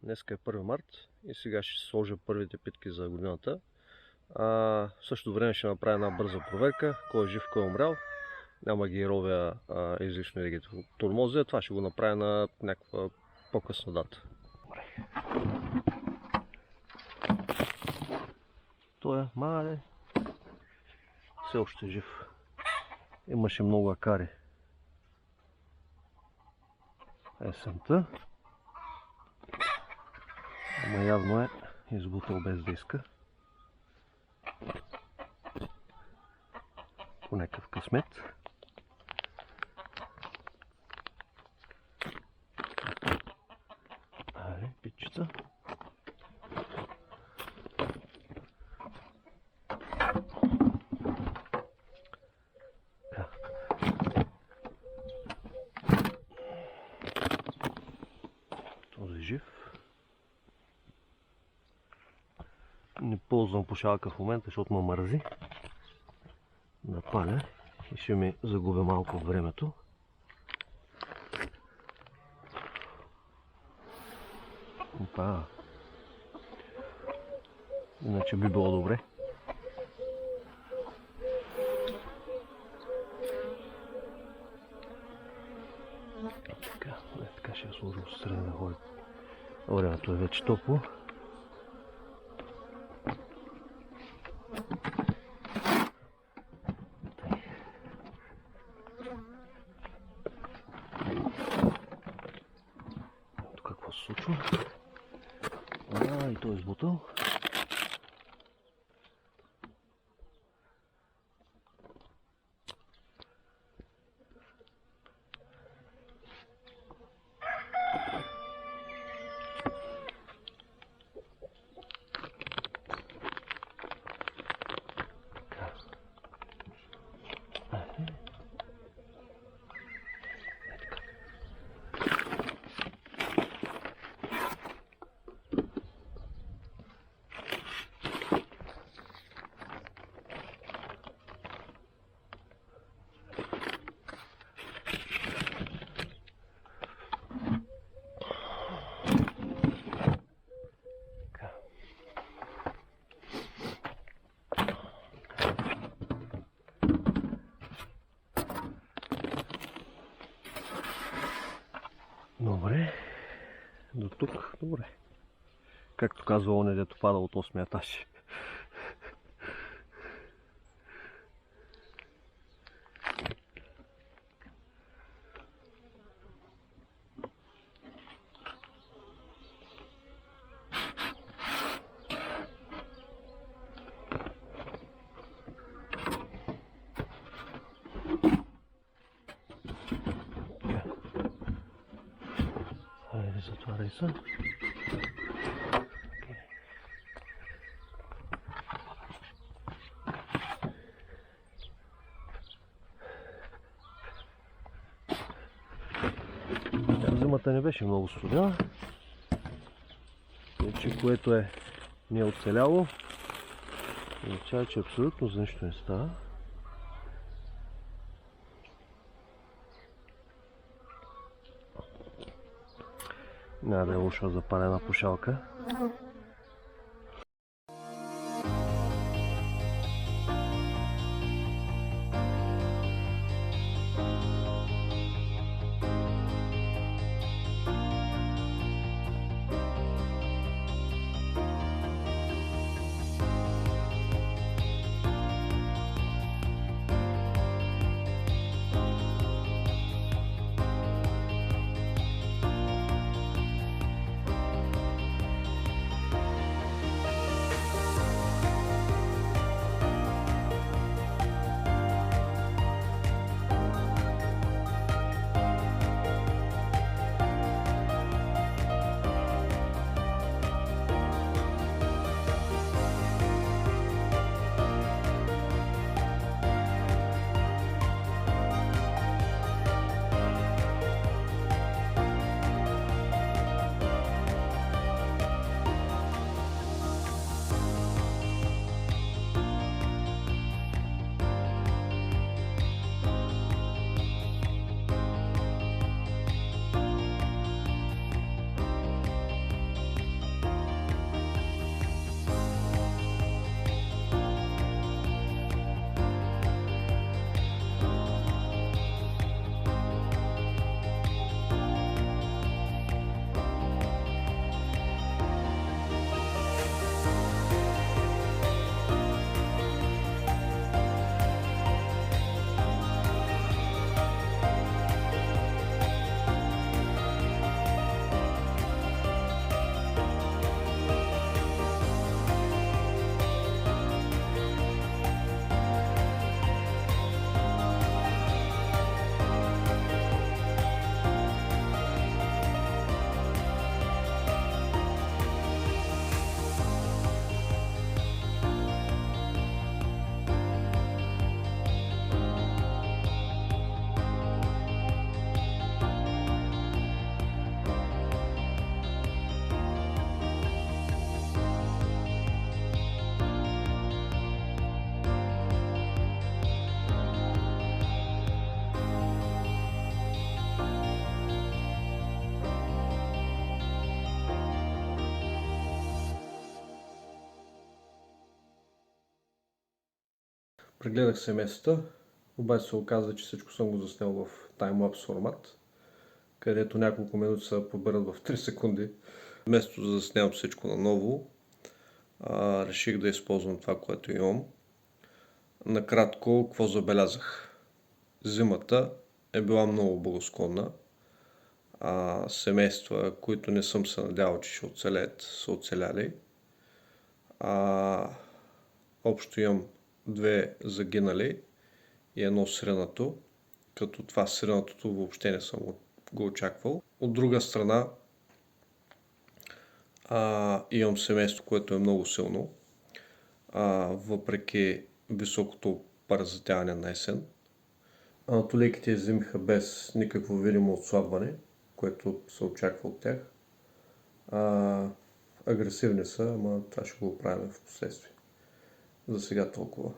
Днеска е 1 март и сега ще сложа първите питки за годината. В същото време ще направя една бърза проверка, кой е жив, кой е умрял. Няма ги ровя излишно и да ги тормозя. Това ще го направя на някаква по-късна дата. Той е мале. Все още е жив. Имаше много акари есента. Ама явно е избутал без да иска. По някакъв късмет. Айде, питчица. Този жив. Не ползвам пушалка в момента, защото ме мързи. Да паля и ще ми загубя малко от времето. Опа. Иначе би било добре. Така ще я сложа отстрани да ходи. Времето е вече топло. Какво се случва? И той е избутал. Добре, до тук, добре. Както казва оне, дето пада от 8-я етаж. Затваряй се. Зимата не беше много студена, че което не е оцеляло, означава, че абсолютно за нищо не става. Няма да е лошо да запаля една пушалка. Прегледах семействата, обаче се оказа, че всичко съм го заснел в таймлапс формат, където няколко минути се поберат в 3 секунди. Вместо да заснемам всичко наново, реших да използвам това, което имам. Накратко, какво забелязах? Зимата е била много благосклонна. Семейства, които не съм се надявал, че ще оцелеят, са оцеляли. Общо имам 2 загинали и 1 сринато, като това сринатото въобще не съм го очаквал. От друга страна, имам семейство, което е много силно, въпреки високото паразитяване на есен. Анатолийките иззимиха без никакво видимо отслабване, което се очаква от тях. Агресивни са, ама това ще го оправим в последствие. За сега толкова.